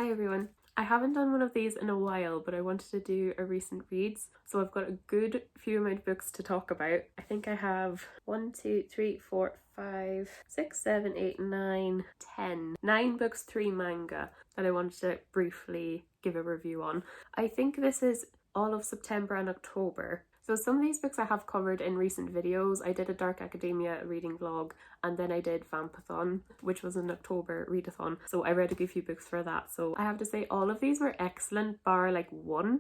Hi everyone. I haven't done one of these in a while, but I wanted to do a recent reads. So I've got a good few amount of books to talk about. I think I have 1, 2, 3, 4, 5, 6, 7, 8, 9, 10. 9 books, 3 manga that I wanted to briefly give a review on. I think this is all of September and October. So some of these books I have covered in recent videos. I did a Dark Academia reading vlog, and then I did Vampathon, which was an October readathon. So I read a good few books for that. So I have to say all of these were excellent, bar like one.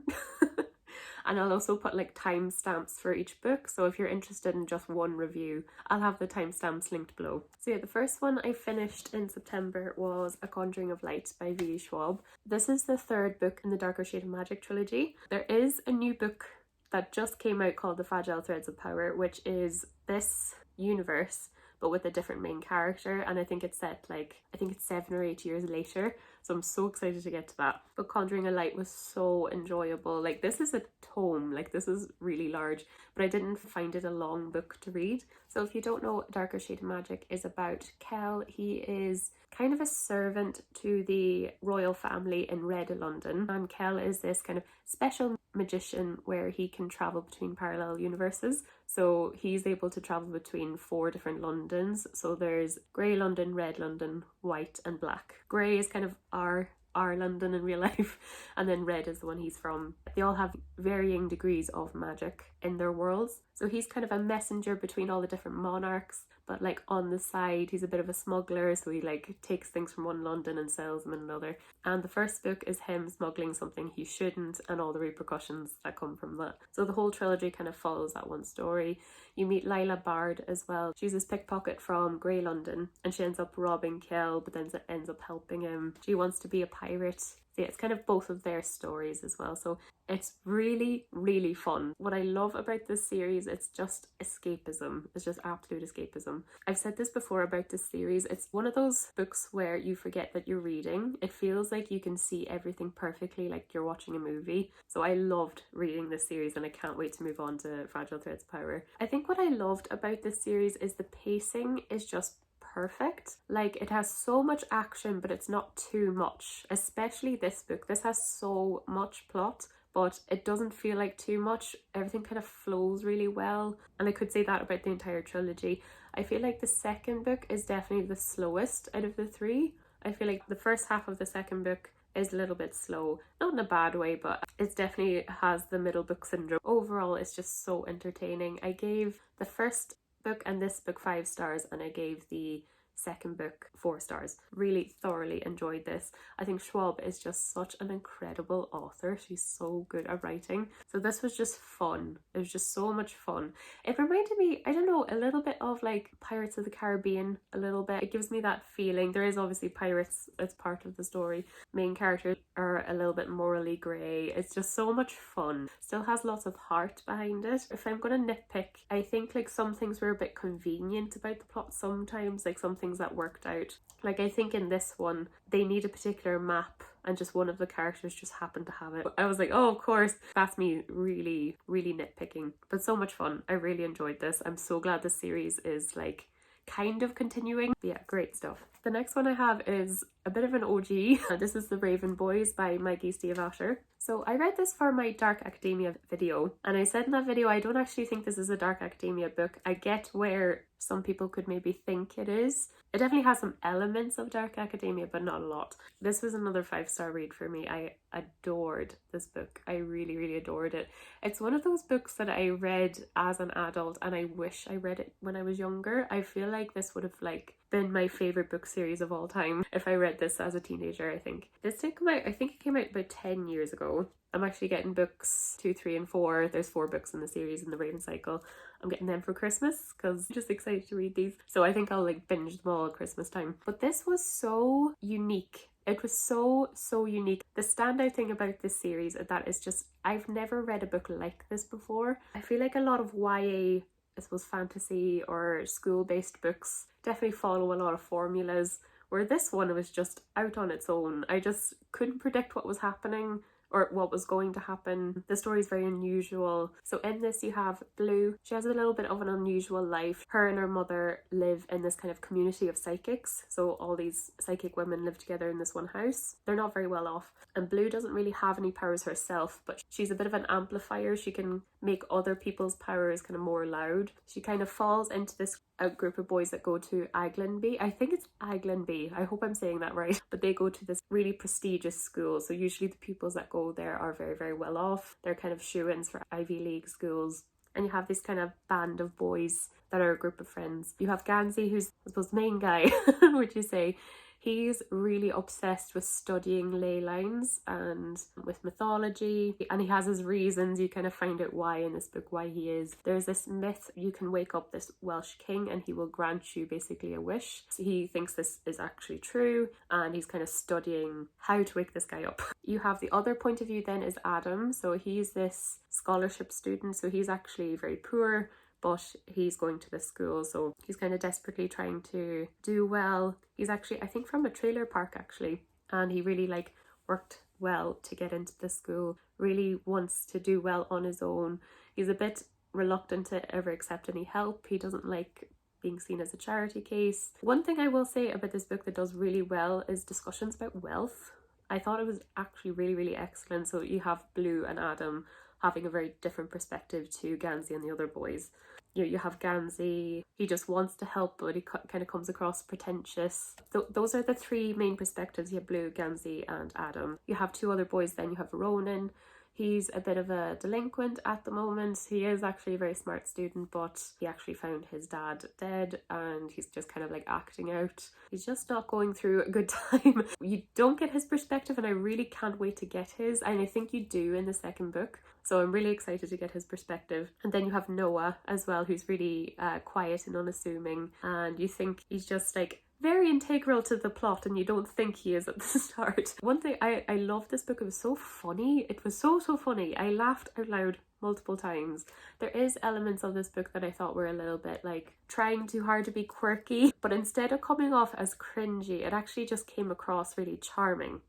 And I'll also put like timestamps for each book. So if you're interested in just one review, I'll have the timestamps linked below. So yeah, the first one I finished in September was A Conjuring of Light by V. Schwab. This is the third book in the Darker Shade of Magic trilogy. There is a new book that just came out called The Fragile Threads of Power, which is this universe but with a different main character, and I think it's set like, I think it's 7 or 8 years later, so I'm so excited to get to that. But Conjuring of Light was so enjoyable. Like, this is a tome, like this is really large, but I didn't find it a long book to read. So if you don't know, Darker Shade of Magic is about Kel. He is kind of a servant to the royal family in Red London, and Kel is this kind of special magician where he can travel between parallel universes. So he's able to travel between 4 different Londons. So there's grey London, red London, white and black. Grey is kind of our London in real life, and then red is the one he's from. They all have varying degrees of magic in their worlds. So he's kind of a messenger between all the different monarchs, but like on the side he's a bit of a smuggler, so he like takes things from one London and sells them in another. And the first book is him smuggling something he shouldn't and all the repercussions that come from that. So the whole trilogy kind of follows that one story. You meet Lila Bard as well. She's this pickpocket from Grey London, and she ends up robbing Kel, but then ends up helping him. She wants to be a pirate. So yeah, it's kind of both of their stories as well. So it's really, really fun. What I love about this series, it's just escapism. It's just absolute escapism. I've said this before about this series. It's one of those books where you forget that you're reading. It feels like you can see everything perfectly, like you're watching a movie. So I loved reading this series, and I can't wait to move on to Fragile Threads of Power. I think what I loved about this series is the pacing is just perfect. Like, it has so much action, but it's not too much. Especially this book. This has so much plot, but it doesn't feel like too much. Everything kind of flows really well, and I could say that about the entire trilogy. I feel like the second book is definitely the slowest out of the 3. I feel like the first half of the second book is a little bit slow, not in a bad way, but it definitely has the middle book syndrome. Overall, it's just so entertaining. I gave the first book and this book 5 stars, and I gave the second book 4 stars. Really thoroughly enjoyed this. I think Schwab is just such an incredible author. She's so good at writing. So this was just fun. It was just so much fun. It reminded me, I don't know, a little bit of like Pirates of the Caribbean, a little bit. It gives me that feeling. There is obviously pirates as part of the story. Main characters are a little bit morally grey. It's just so much fun. Still has lots of heart behind it. If I'm gonna nitpick, I think like some things were a bit convenient about the plot sometimes, like some things that worked out. Like, I think in this one they need a particular map and just one of the characters just happened to have it. I was like, oh, of course. That's me really, really nitpicking. But so much fun. I really enjoyed this. I'm so glad this series is like kind of continuing. But yeah, great stuff. The next one I have is a bit of an OG. This is The Raven Boys by Maggie Stiefvater. So I read this for my Dark Academia video, and I said in that video I don't actually think this is a Dark Academia book. I get where some people could maybe think it is. It definitely has some elements of Dark Academia, but not a lot. This was another 5-star read for me. I adored this book. I really, really adored it. It's one of those books that I read as an adult, and I wish I read it when I was younger. I feel like this would have like been my favorite book series of all time if I read this as a teenager. I think this did come out, I think it came out about 10 years ago. I'm actually getting books 2, 3 and 4. There's 4 books in the series in the Raven cycle. I'm getting them for Christmas because I'm just excited to read these. So I think I'll like binge them all at Christmas time. But this was so unique. It was so unique. The standout thing about this series, that is just, I've never read a book like this before. I feel like a lot of YA, I suppose, fantasy or school-based books definitely follow a lot of formulas, where this one was just out on its own. I just couldn't predict what was happening. or what was going to happen. The story is very unusual. So in this you have Blue. She has a little bit of an unusual life. Her and her mother live in this kind of community of psychics. So all these psychic women live together in this one house. They're not very well off. And Blue doesn't really have any powers herself, but she's a bit of an amplifier. She can make other people's powers kind of more loud. She kind of falls into this group of boys that go to Aglenby. I think it's Aglenby. I hope I'm saying that right. But they go to this really prestigious school. So usually the pupils that go there are very, very well off. They're kind of shoo-ins for Ivy League schools. And you have this kind of band of boys that are a group of friends. You have Gansey, who's, I suppose, the main guy, would you say. He's really obsessed with studying ley lines and with mythology, and he has his reasons. You kind of find out why in this book, why he is. There's this myth, you can wake up this Welsh king and he will grant you basically a wish. So he thinks this is actually true, and he's kind of studying how to wake this guy up. You have the other point of view then is Adam. So he's this scholarship student, so he's actually very poor, but he's going to this school, so he's kind of desperately trying to do well. He's actually, I think, from a trailer park actually, and he really like worked well to get into the school, really wants to do well on his own. He's a bit reluctant to ever accept any help. He doesn't like being seen as a charity case. One thing I will say about this book that does really well is discussions about wealth. I thought it was actually really, really excellent. So you have Blue and Adam having a very different perspective to Gansey and the other boys. You have Gansey, he just wants to help, but he kind of comes across pretentious. Those are the three main perspectives. You have Blue, Gansey and Adam. You have two other boys then. You have Ronan. He's a bit of a delinquent at the moment. He is actually a very smart student, but he actually found his dad dead and he's just kind of like acting out. He's just not going through a good time. You don't get his perspective, and I really can't wait to get his, and I think you do in the second book. So I'm really excited to get his perspective. And then you have Noah as well, who's really quiet and unassuming, and you think he's just like very integral to the plot, and you don't think he is at the start. One thing, I love this book. It was so funny. It was so funny. I laughed out loud multiple times. There is elements of this book that I thought were a little bit like trying too hard to be quirky, but instead of coming off as cringy, it actually just came across really charming.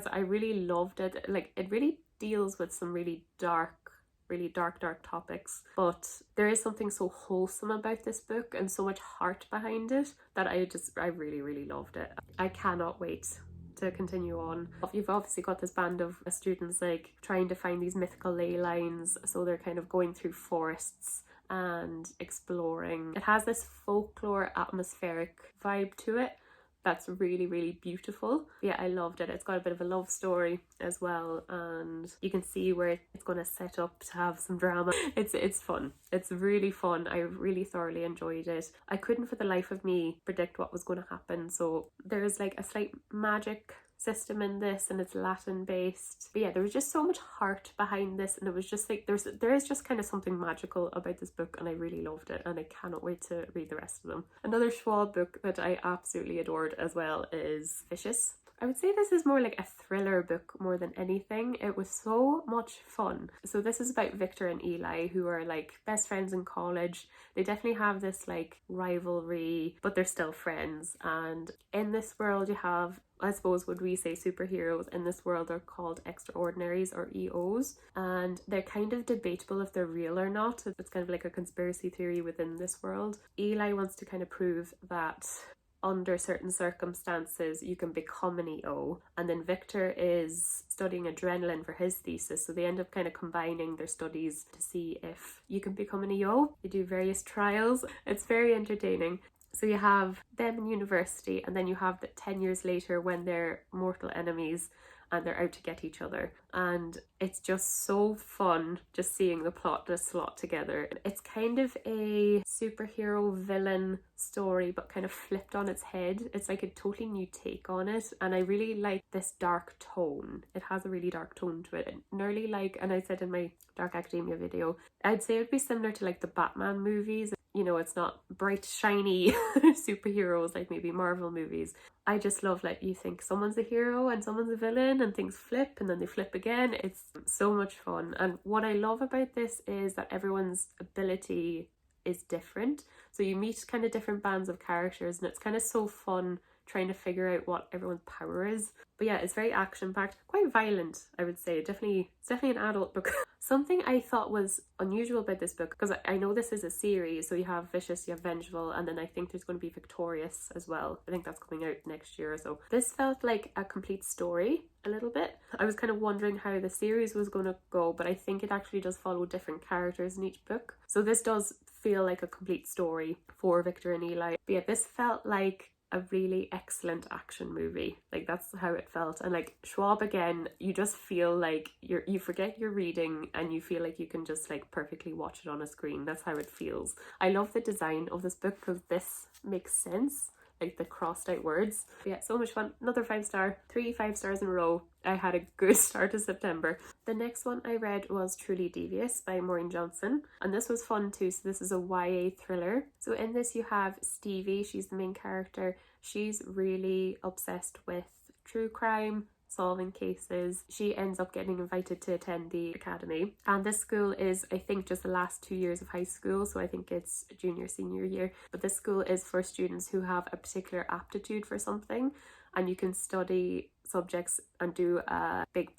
I really loved it. Like, it really deals with some really dark topics, but there is something so wholesome about this book and so much heart behind it that I really loved it. I cannot wait to continue on. You've obviously got this band of students like trying to find these mythical ley lines, so they're kind of going through forests and exploring. It has this folklore atmospheric vibe to it that's really beautiful. Yeah, I loved it. It's got a bit of a love story as well, and you can see where it's going to set up to have some drama. It's fun. It's really fun. I really thoroughly enjoyed it. I couldn't for the life of me predict what was going to happen. So there's like a slight magic system in this, and it's Latin based, but yeah, there was just so much heart behind this, and it was just like there is just kind of something magical about this book, and I really loved it, and I cannot wait to read the rest of them. Another Schwab book that I absolutely adored as well is Vicious. I would say this is more like a thriller book more than anything. It was so much fun. So this is about Victor and Eli, who are like best friends in college. They definitely have this like rivalry, but they're still friends. And in this world you have, I suppose, would we say superheroes? In this world they're called extraordinaries, or EOs, and they're kind of debatable if they're real or not. It's kind of like a conspiracy theory within this world. Eli wants to kind of prove that under certain circumstances you can become an EO, and then Victor is studying adrenaline for his thesis, so they end up kind of combining their studies to see if you can become an EO. They do various trials. It's very entertaining. So you have them in university, and then you have the 10 years later when they're mortal enemies and they're out to get each other, and it's just so fun just seeing the plot just slot together. It's kind of a superhero villain story, but kind of flipped on its head. It's like a totally new take on it, and I really like this dark tone. It has a really dark tone to it, nearly like, and I said in my Dark Academia video, I'd say it would be similar to like the Batman movies. You know, it's not bright, shiny superheroes like maybe Marvel movies. I just love, like, you think someone's a hero and someone's a villain and things flip and then they flip again. It's so much fun. And what I love about this is that everyone's ability is different. So you meet kind of different bands of characters, and it's kind of so fun trying to figure out what everyone's power is. But yeah, it's very action-packed, quite violent, I would say. It's definitely an adult book. Something I thought was unusual about this book, because I know this is a series, so you have Vicious, you have Vengeful, and then I think there's going to be Victorious as well. I think that's coming out next year or so. This felt like a complete story a little bit. I was kind of wondering how the series was going to go, but I think it actually does follow different characters in each book. So this does feel like a complete story for Victor and Eli. But yeah, this felt like a really excellent action movie. Like, that's how it felt. And like Schwab, again, you just feel like you forget you're reading and you feel like you can just like perfectly watch it on a screen. That's how it feels. I love the design of this book because this makes sense, like the crossed out words. But yeah, so much fun. Another 5-star, 3 5-stars in a row. I had a good start to September. The next one I read was Truly Devious by Maureen Johnson, and this was fun too. So this is a YA thriller. So in this you have Stevie, she's the main character. She's really obsessed with true crime, solving cases. She ends up getting invited to attend the academy, and this school is, I think, just the last 2 years of high school, so I think it's junior senior year. But this school is for students who have a particular aptitude for something, and you can study subjects and do a big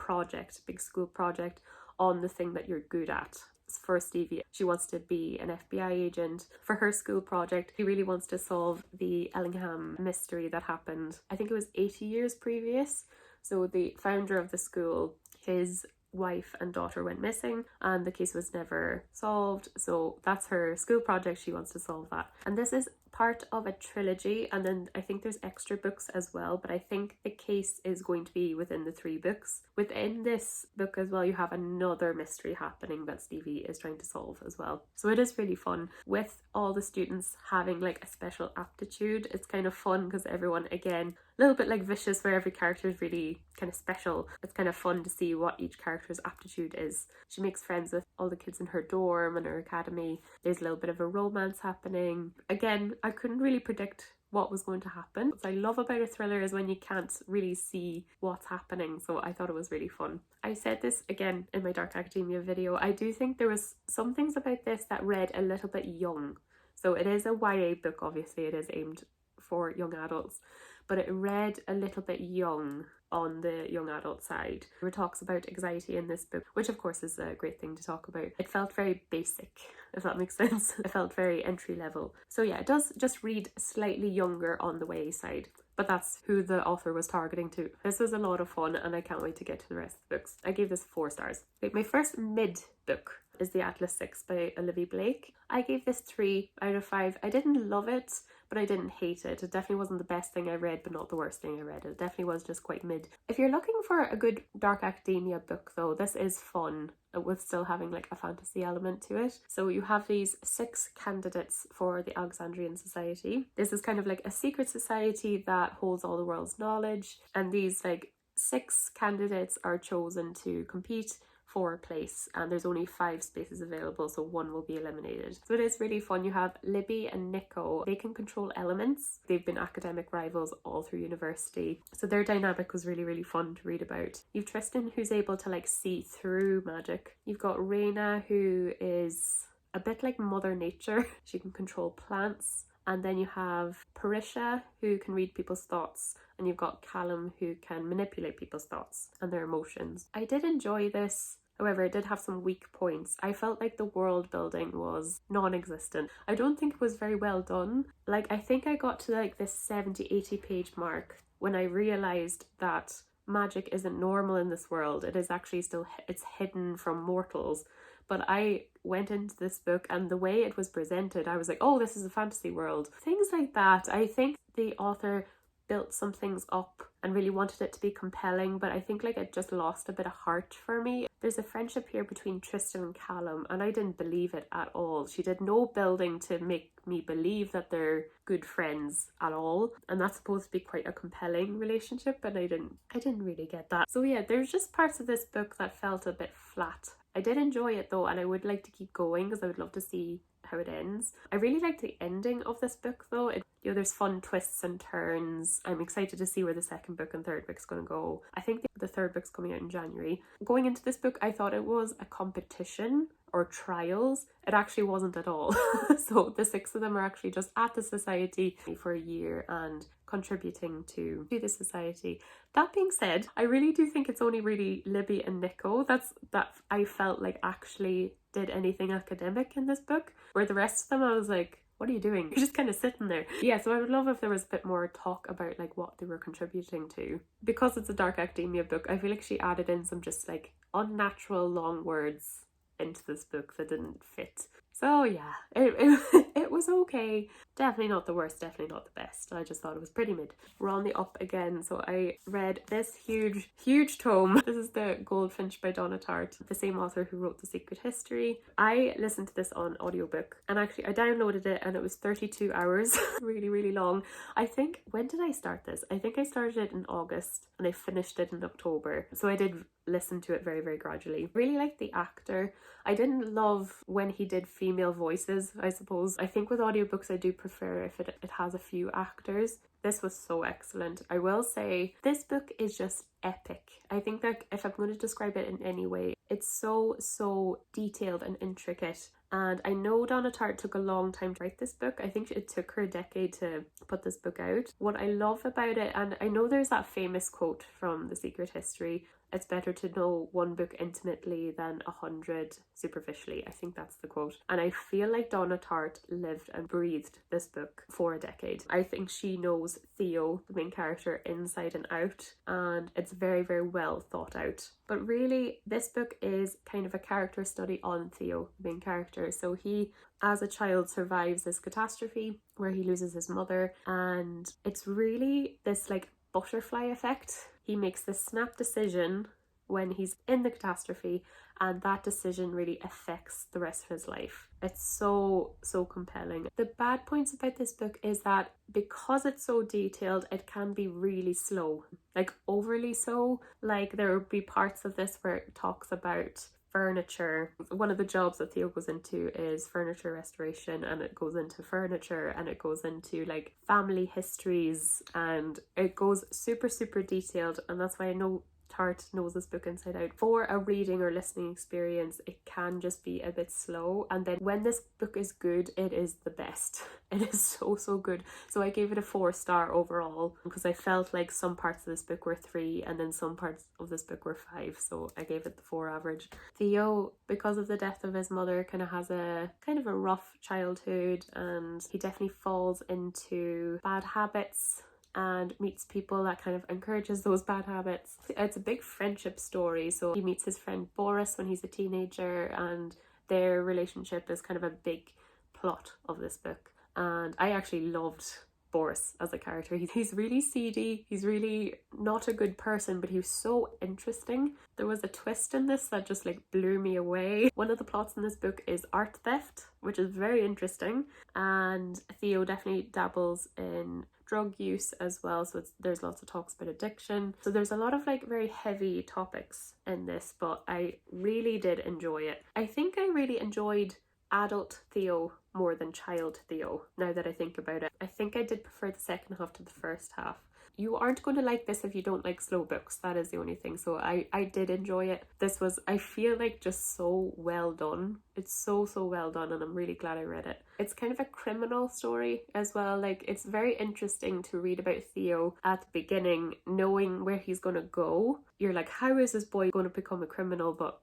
school project on the thing that you're good at. For Stevie, she wants to be an FBI agent. For her school project, she really wants to solve the Ellingham mystery that happened, I think it was 80 years previous. So the founder of the school, his wife and daughter went missing and the case was never solved. So that's her school project. She wants to solve that. And this is part of a trilogy, and then I think there's extra books as well, but I think the case is going to be within the 3 books. Within this book as well, you have another mystery happening that Stevie is trying to solve as well. So it is really fun with all the students having like a special aptitude. It's kind of fun because everyone, again, a little bit like Vicious, where every character is really kind of special. It's kind of fun to see what each character's aptitude is. She makes friends with all the kids in her dorm and her academy. There's a little bit of a romance happening. Again, I couldn't really predict what was going to happen. What I love about a thriller is when you can't really see what's happening, so I thought it was really fun. I said this again in my Dark Academia video. I do think there was some things about this that read a little bit young. So it is a YA book, obviously it is aimed for young adults, but it read a little bit young on the young adult side. There talks about anxiety in this book, which of course is a great thing to talk about. It felt very basic, if that makes sense. It felt very entry level. So yeah, it does just read slightly younger on the YA side, but that's who the author was targeting to. This was a lot of fun and I can't wait to get to the rest of the books. I gave this 4 stars. Okay, my first mid book is The Atlas 6 by Olivia Blake. I gave this 3 out of 5. I didn't love it, but I didn't hate it. It definitely wasn't the best thing I read, but not the worst thing I read. It definitely was just quite mid. If you're looking for a good Dark Academia book though, this is fun with still having like a fantasy element to it. So you have these 6 candidates for the Alexandrian Society. This is kind of like a secret society that holds all the world's knowledge, and these like 6 candidates are chosen to compete for a place, and there's only 5 spaces available, so 1 will be eliminated. So it is really fun. You have Libby and Nico. They can control elements. They've been academic rivals all through university, so their dynamic was really, really fun to read about. You've Tristan, who's able to like see through magic. You've got Raina, who is a bit like Mother Nature. She can control plants. And then you have Parisha, who can read people's thoughts, and you've got Callum, who can manipulate people's thoughts and their emotions. I did enjoy this. However, it did have some weak points. I felt like the world building was non-existent. I don't think it was very well done. Like, I think I got to like this 70-80 page mark when I realized that magic isn't normal in this world. It is actually still, it's hidden from mortals. But I went into this book and the way it was presented, I was like, oh, this is a fantasy world. Things like that. I think the author built some things up and really wanted it to be compelling, but I think like it just lost a bit of heart for me. There's a friendship here between Tristan and Callum, and I didn't believe it at all. She did no building to make me believe that they're good friends at all, and that's supposed to be quite a compelling relationship, and I didn't really get that. So yeah, there's just parts of this book that felt a bit flat. I did enjoy it though, and I would like to keep going because I would love to see how it ends. I really liked the ending of this book though. There's fun twists and turns. I'm excited to see where the second book and third book's going to go. I think the third book's coming out in January. Going into this book, I thought it was a competition or trials. It actually wasn't at all. So the 6 of them are actually just at the society for a year and contributing to the society. That being said, I really do think it's only really Libby and Nico that I felt like actually did anything academic in this book, where the rest of them I was like, what are you doing? You're just kind of sitting there. Yeah, so I would love if there was a bit more talk about like what they were contributing to. Because it's a dark academia book, I feel like she added in some just like unnatural long words into this book that didn't fit. So yeah, it was okay. Definitely not the worst, definitely not the best. I just thought it was pretty mid. We're on the up again, so I read this huge tome. This is the Goldfinch by Donna Tartt, the same author who wrote The Secret History. I listened to this on audiobook, and actually I downloaded it and it was 32 hours. Really long. I think, when did I start this? I think I started it in August and I finished it in October. So I did listen to it very gradually. Really liked the actor. I didn't love when he did female voices, I suppose. I think with audiobooks I do prefer if it has a few actors. This was so excellent. I will say this book is just epic. I think that if I'm going to describe it in any way, it's so detailed and intricate. And I know Donna Tartt took a long time to write this book. I think it took her a decade to put this book out. What I love about it, and I know there's that famous quote from The Secret History, it's better to know one book intimately than 100 superficially. I think that's the quote. And I feel like Donna Tartt lived and breathed this book for a decade. I think she knows Theo, the main character, inside and out, and it's very well thought out. But really, this book is kind of a character study on Theo, the main character. So he, as a child, survives this catastrophe where he loses his mother, and it's really this like butterfly effect. He makes this snap decision when he's in the catastrophe, and that decision really affects the rest of his life. It's so compelling. The bad points about this book is that because it's so detailed, it can be really slow, like overly so. Like there will be parts of this where it talks about furniture. One of the jobs that Theo goes into is furniture restoration, and it goes into furniture and it goes into like family histories, and it goes super detailed. And that's why I know Tartt knows this book inside out. For a reading or listening experience, it can just be a bit slow, and then when this book is good, it is the best. It is so good. So I gave it a 4-star overall, because I felt like some parts of this book were 3 and then some parts of this book were 5, so I gave it the 4 average. Theo, because of the death of his mother, kind of has a rough childhood, and he definitely falls into bad habits and meets people that kind of encourages those bad habits. It's a big friendship story. So he meets his friend Boris when he's a teenager, and their relationship is kind of a big plot of this book. And I actually loved Boris as a character. He's really seedy, he's really not a good person, but he was so interesting. There was a twist in this that just like blew me away. One of the plots in this book is art theft, which is very interesting, and Theo definitely dabbles in drug use as well, so there's lots of talks about addiction. So there's a lot of like very heavy topics in this, but I really did enjoy it. I think I really enjoyed adult Theo more than child Theo, now that I think about it. I think I did prefer the second half to the first half. You aren't going to like this if you don't like slow books, that is the only thing. So I did enjoy it. This was, I feel like, just so well done. It's so well done, and I'm really glad I read it. It's kind of a criminal story as well. Like, it's very interesting to read about Theo at the beginning, knowing where he's going to go. You're like, how is this boy going to become a criminal? But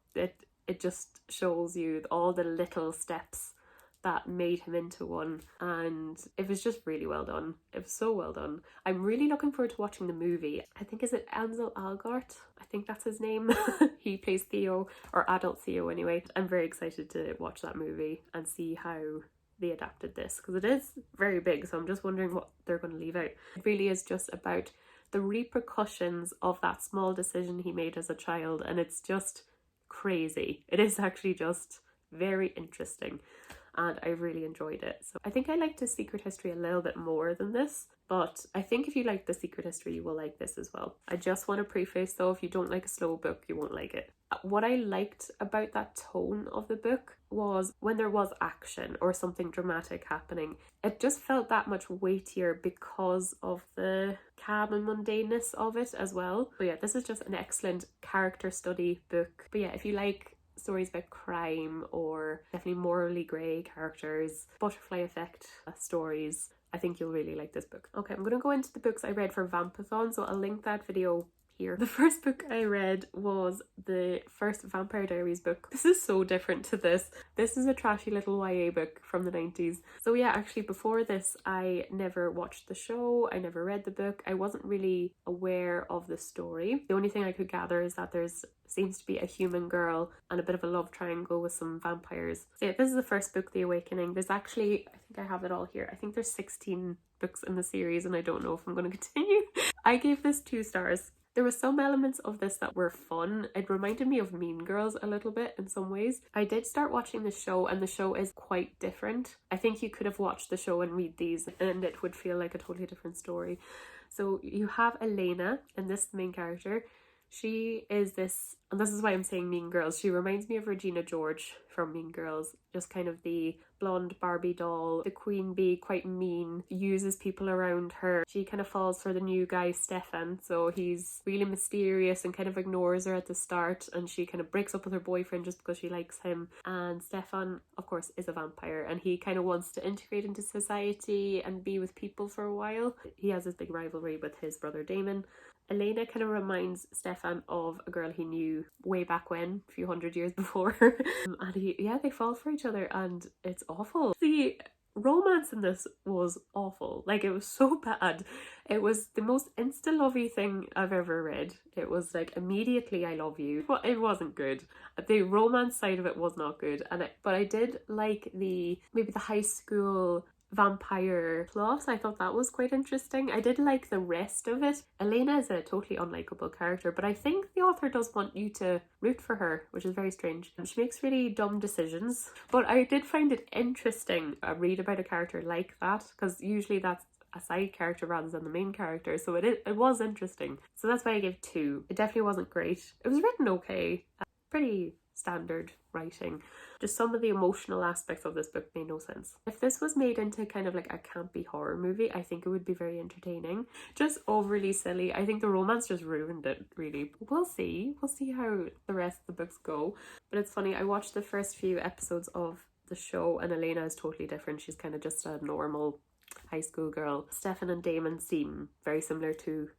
it just shows you all the little steps that made him into one, and it was just really well done. It was so well done. I'm really looking forward to watching the movie. I think, is it Ansel Elgort? I think that's his name. He plays Theo, or adult Theo anyway. I'm very excited to watch that movie and see how they adapted this, because it is very big, so I'm just wondering what they're going to leave out. It really is just about the repercussions of that small decision he made as a child, and it's just crazy. It is actually just very interesting, and I really enjoyed it. So I think I liked The Secret History a little bit more than this, but I think if you like The Secret History, you will like this as well. I just want to preface though, if you don't like a slow book, you won't like it. What I liked about that tone of the book was when there was action or something dramatic happening, it just felt that much weightier because of the calm and mundaneness of it as well. But yeah, this is just an excellent character study book. But yeah, if you like stories about crime or definitely morally grey characters, butterfly effect stories, I think you'll really like this book. Okay, I'm going to go into the books I read for Vampathon, so I'll link that video here. The first book I read was the first Vampire Diaries book. This is so different to this. This is a trashy little YA book from the 90s. So yeah, actually before this I never watched the show, I never read the book, I wasn't really aware of the story. The only thing I could gather is that there's seems to be a human girl and a bit of a love triangle with some vampires. So yeah, this is the first book, The Awakening. There's actually, I think I have it all here, I think there's 16 books in the series and I don't know if I'm going to continue. I gave this 2 stars. There were some elements of this that were fun. It reminded me of Mean Girls a little bit in some ways. I did start watching the show and the show is quite different. I think you could have watched the show and read these and it would feel like a totally different story. So you have Elena, and this main character. She is this, and this is why I'm saying Mean Girls, she reminds me of Regina George from Mean Girls. Just kind of the blonde Barbie doll, the queen bee, quite mean, uses people around her. She kind of falls for the new guy Stefan, so he's really mysterious and kind of ignores her at the start, and she kind of breaks up with her boyfriend just because she likes him. And Stefan, of course, is a vampire and he kind of wants to integrate into society and be with people for a while. He has this big rivalry with his brother Damon. Elena kind of reminds Stefan of a girl he knew way back when, a few hundred years before. And they fall for each other and it's awful. The romance in this was awful. Like, it was so bad. It was the most insta-lovey thing I've ever read. It was like, immediately I love you. But it wasn't good. The romance side of it was not good. But I did like maybe the high school vampire plot. I thought that was quite interesting. I did like the rest of it. Elena is a totally unlikable character, but I think the author does want you to root for her, which is very strange. And she makes really dumb decisions, but I did find it interesting to read about a character like that, because usually that's a side character rather than the main character, so it was interesting. So that's why I gave 2. It definitely wasn't great. It was written okay, pretty standard writing. Just some of the emotional aspects of this book made no sense. If this was made into kind of like a campy horror movie, I think it would be very entertaining. Just overly silly. I think the romance just ruined it, really. We'll see how the rest of the books go. But it's funny, I watched the first few episodes of the show and Elena is totally different. She's kind of just a normal high school girl. Stefan and Damon seem very similar to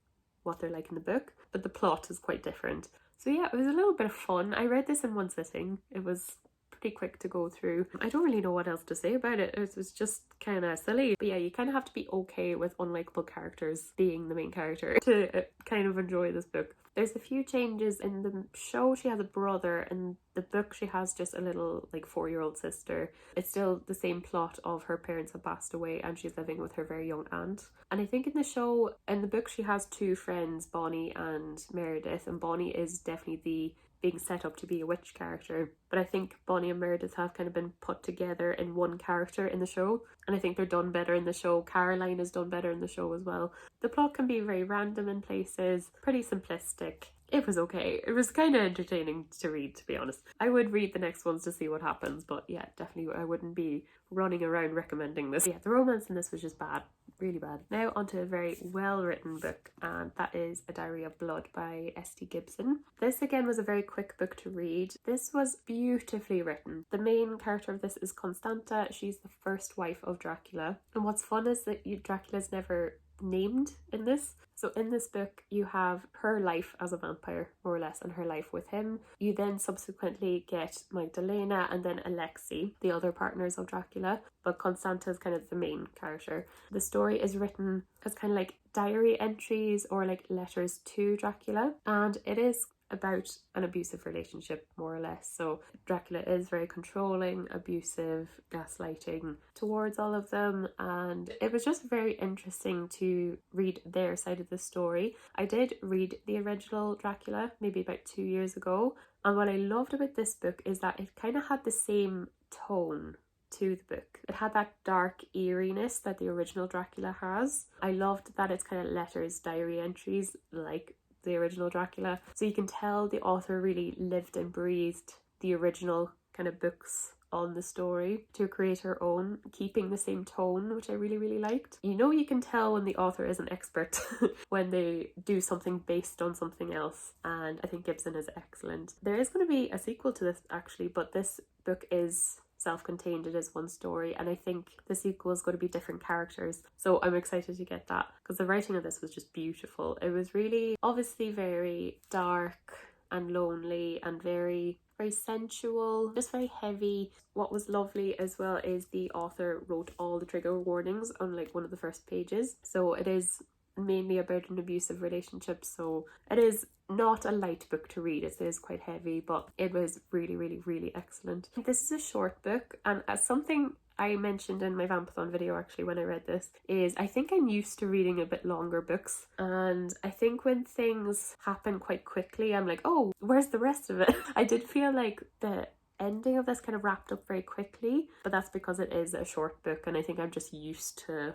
what they're like in the book, but the plot is quite different. So yeah, it was a little bit of fun. I read this in one sitting. It was pretty quick to go through. I don't really know what else to say about it. It was just kind of silly. But yeah, you kind of have to be okay with unlikable characters being the main character to kind of enjoy this book. There's a few changes in the show. She has a brother. In the book, she has just a little, like, 4-year-old sister. It's still the same plot of her parents have passed away and she's living with her very young aunt. And I think in the book, she has 2 friends, Bonnie and Meredith. And Bonnie is definitely being set up to be a witch character. But I think Bonnie and Meredith have kind of been put together in one character in the show. And I think they're done better in the show. Caroline is done better in the show as well. The plot can be very random in places, pretty simplistic. It was okay. It was kind of entertaining to read, to be honest. I would read the next ones to see what happens, but yeah, definitely I wouldn't be running around recommending this. Yeah, the romance in this was just bad. Really bad. Now onto a very well written book, and that is A Dowry of Blood by S.T. Gibson. This again was a very quick book to read. This was beautifully written. The main character of this is Constanta. She's the first wife of Dracula, and what's fun is that Dracula's never named in this. So in this book you have her life as a vampire, more or less, and her life with him. You then subsequently get Magdalena and then Alexei, the other partners of Dracula, but Constanta is kind of the main character. The story is written as kind of like diary entries or like letters to Dracula, and it is about an abusive relationship, more or less. So Dracula is very controlling, abusive, gaslighting towards all of them, and it was just very interesting to read their side of the story. I did read the original Dracula maybe about 2 years ago, and what I loved about this book is that it kind of had the same tone to the book. It had that dark eeriness that the original Dracula has. I loved that it's kind of letters, diary entries like the original Dracula, so you can tell the author really lived and breathed the original kind of books on the story to create her own, keeping the same tone, which I really, really liked. You know, you can tell when the author is an expert when they do something based on something else, and I think Gibson is excellent. There is going to be a sequel to this actually, but this book is self-contained. It is one story, and I think the sequel is going to be different characters, so I'm excited to get that because the writing of this was just beautiful. It was really obviously very dark and lonely and very sensual, just very heavy. What was lovely as well is the author wrote all the trigger warnings on like one of the first pages, so it is mainly about an abusive relationship, so it is not a light book to read. It is quite heavy, but it was really, really, really excellent. This is a short book, and as something I mentioned in my Vampathon video actually when I read this is I think I'm used to reading a bit longer books, and I think when things happen quite quickly I'm like, oh, where's the rest of it? I did feel like the ending of this kind of wrapped up very quickly, but that's because it is a short book, and I think I'm just used to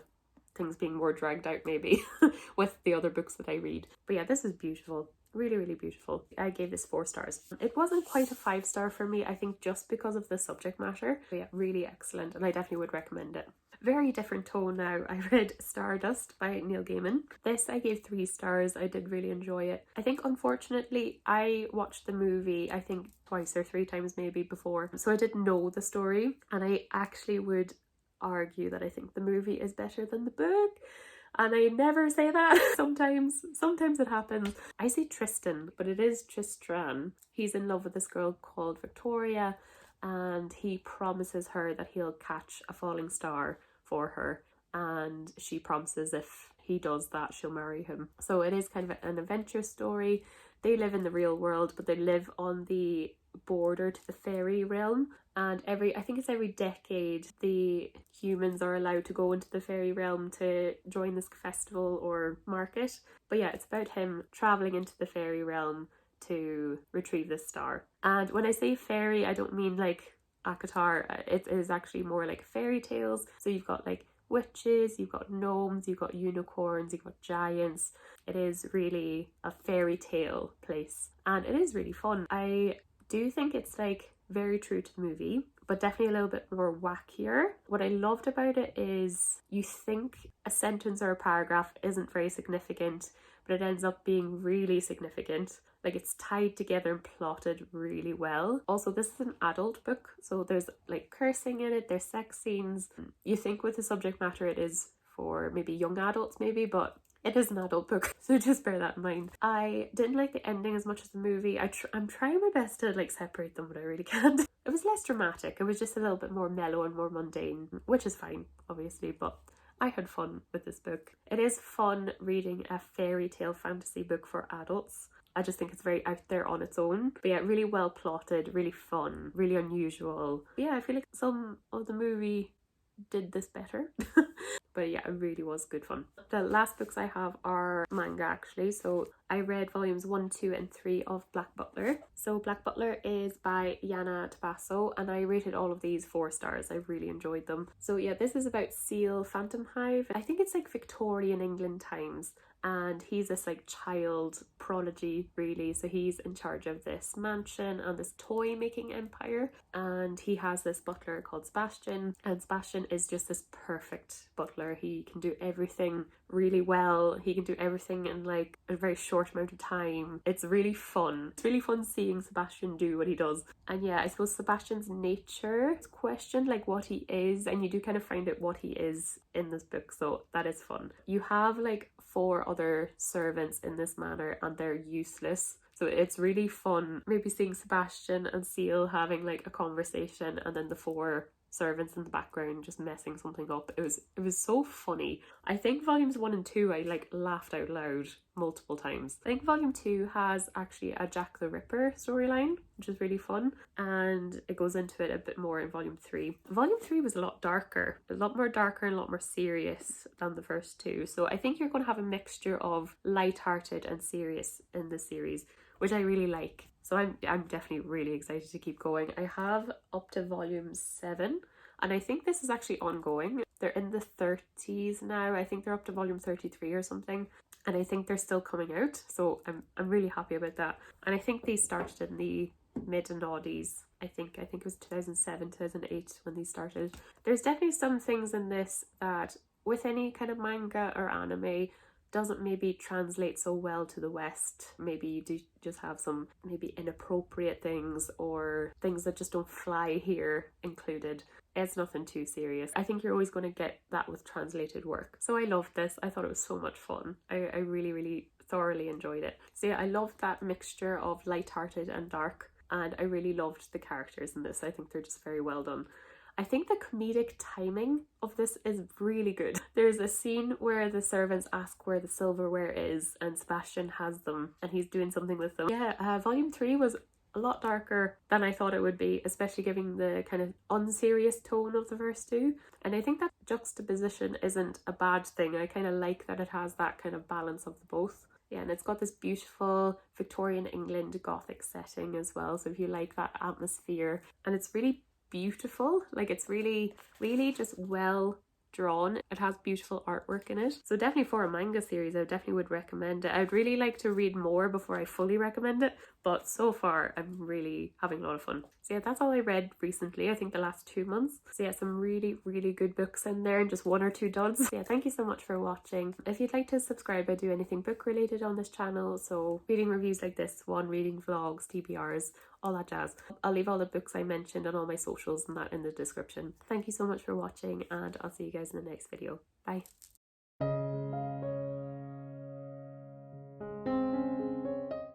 things being more dragged out maybe with the other books that I read. But yeah, this is beautiful. Really, really beautiful. I gave this 4 stars. It wasn't quite a 5-star for me, I think, just because of the subject matter. But yeah, really excellent, and I definitely would recommend it. Very different tone now. I read Stardust by Neil Gaiman. This I gave 3 stars. I did really enjoy it. I think unfortunately I watched the movie I think twice or 3 times maybe before, so I didn't know the story, and I actually would argue that I think the movie is better than the book, and I never say that. sometimes it happens. I say Tristan, but it is Tristran. He's in love with this girl called Victoria, and he promises her that he'll catch a falling star for her, and she promises if he does that she'll marry him. So it is kind of an adventure story. They live in the real world, but they live on the border to the fairy realm, and I think it's every decade the humans are allowed to go into the fairy realm to join this festival or market. But yeah, it's about him traveling into the fairy realm to retrieve this star. And when I say fairy, I don't mean like ACOTAR. It is actually more like fairy tales. So you've got like witches, you've got gnomes, you've got unicorns, you've got giants. It is really a fairy tale place, and it is really fun. I do think it's like very true to the movie, but definitely a little bit more wackier. What I loved about it is you think a sentence or a paragraph isn't very significant, but it ends up being really significant. Like, it's tied together and plotted really well. Also, this is an adult book, so there's like cursing in it, there's sex scenes. You think with the subject matter it is for maybe young adults maybe, but it is an adult book, so just bear that in mind. I didn't like the ending as much as the movie. I'm trying my best to like separate them, but I really can't. It was less dramatic. It was just a little bit more mellow and more mundane, which is fine, obviously, but I had fun with this book. It is fun reading a fairy tale fantasy book for adults. I just think it's very out there on its own. But yeah, really well plotted, really fun, really unusual. But yeah, I feel like some of the movie did this better. But yeah, it really was good fun. The last books I have are manga actually. So I read volumes 1, 2 and 3 of Black Butler. So Black Butler is by Yana Tabasso, and I rated all of these 4 stars. I really enjoyed them. So yeah, this is about Seal Phantom Hive. I think it's like Victorian England times, and he's this like child prodigy really, so he's in charge of this mansion and this toy making empire, and he has this butler called Sebastian, and Sebastian is just this perfect butler. He can do everything really well, he can do everything in like a very short amount of time. It's really fun seeing Sebastian do what he does. And yeah, I suppose Sebastian's nature is questioned, like what he is, and you do kind of find out what he is in this book, so that is fun. You have like 4 other servants in this manor and they're useless, so it's really fun maybe seeing Sebastian and Seal having like a conversation, and then the 4 servants in the background just messing something up. It was so funny. I think volumes 1 and 2 I like laughed out loud multiple times. I think volume 2 has actually a Jack the Ripper storyline, which is really fun, and it goes into it a bit more in volume 3. Volume 3 was a lot more darker and a lot more serious than the first 2, so I think you're going to have a mixture of light-hearted and serious in this series, which I really like. So I'm definitely really excited to keep going. I have up to volume 7, and I think this is actually ongoing. They're in the 30s now. I think they're up to volume 33 or something, and I think they're still coming out, so I'm really happy about that. And I think these started in the mid-noughties. I think it was 2007, 2008 when these started. There's definitely some things in this that with any kind of manga or anime doesn't maybe translate so well to the West. Maybe you do just have some maybe inappropriate things or things that just don't fly here included. It's nothing too serious. I think you're always going to get that with translated work. So I loved this. I thought it was so much fun. I really, really thoroughly enjoyed it. So yeah, I loved that mixture of light-hearted and dark, and I really loved the characters in this. I think they're just very well done. I think the comedic timing of this is really good. There's a scene where the servants ask where the silverware is and Sebastian has them and he's doing something with them. Yeah, volume 3 was a lot darker than I thought it would be, especially given the kind of unserious tone of the first two. And I think that juxtaposition isn't a bad thing. I kind of like that it has that kind of balance of the both. Yeah, and it's got this beautiful Victorian England Gothic setting as well. So if you like that atmosphere, and it's really beautiful, like it's really just well drawn. It has beautiful artwork in it. So definitely for a manga series, I definitely would recommend it. I'd really like to read more before I fully recommend it, but so far I'm really having a lot of fun. So yeah, that's all I read recently, I think the last 2 months. So yeah, some really good books in there and just 1 or 2 duds. So yeah, thank you so much for watching. If you'd like to subscribe, I do anything book related on this channel, so reading reviews like this one, reading vlogs, TBRs, all that jazz. I'll leave all the books I mentioned and all my socials and that in the description. Thank you so much for watching, and I'll see you guys in the next video. Bye.